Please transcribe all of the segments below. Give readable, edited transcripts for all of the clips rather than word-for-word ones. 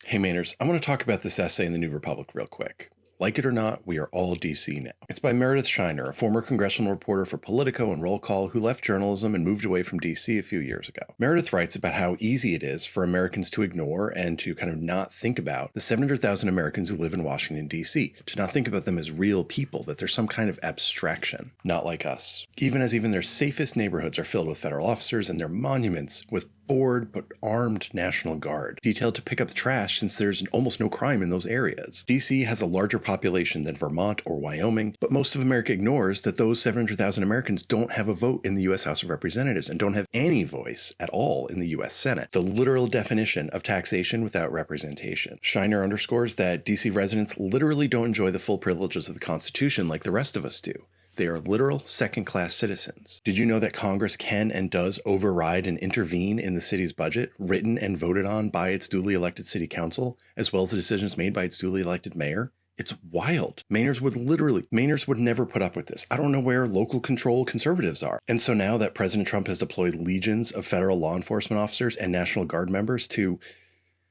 Hey Mainers, I want to talk about this essay in the New Republic real quick. Like it or not, we are all DC now. It's by Meredith Shiner, a former congressional reporter for Politico and Roll Call who left journalism and moved away from DC a few years ago. Meredith writes about how easy it is for Americans to ignore and to kind of not think about the 700,000 Americans who live in Washington, D.C., to not think about them as real people, that they're some kind of abstraction, not like us. Even their safest neighborhoods are filled with federal officers and their monuments with bored but armed National Guard, detailed to pick up the trash since there's almost no crime in those areas. DC has a larger population than Vermont or Wyoming, but most of America ignores that those 700,000 Americans don't have a vote in the U.S. House of Representatives and don't have any voice at all in the U.S. Senate, the literal definition of taxation without representation. Shiner underscores that DC residents literally don't enjoy the full privileges of the Constitution like the rest of us do. They are literal second-class citizens. Did you know that Congress can and does override and intervene in the city's budget, written and voted on by its duly elected city council, as well as the decisions made by its duly elected mayor? It's wild. Mainers would never put up with this. I don't know where local control conservatives are. And so now that President Trump has deployed legions of federal law enforcement officers and National Guard members to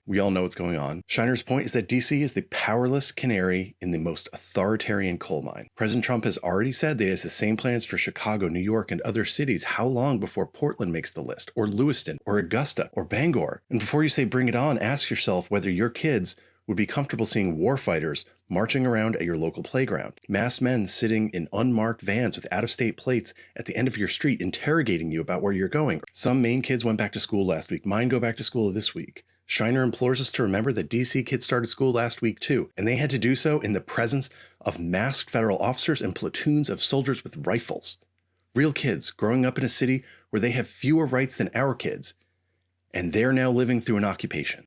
we all know what's going on. Shiner's point is that DC is the powerless canary in the most authoritarian coal mine. President Trump has already said that he has the same plans for Chicago, New York, and other cities. How long before Portland makes the list, or Lewiston, or Augusta, or Bangor? And before you say bring it on, ask yourself whether your kids would be comfortable seeing warfighters marching around at your local playground, masked men sitting in unmarked vans with out-of-state plates at the end of your street interrogating you about where you're going. Some Maine kids went back to school last week. Mine go back to school this week. Shiner implores us to remember that DC kids started school last week too, and they had to do so in the presence of masked federal officers and platoons of soldiers with rifles. Real kids growing up in a city where they have fewer rights than our kids, and they're now living through an occupation.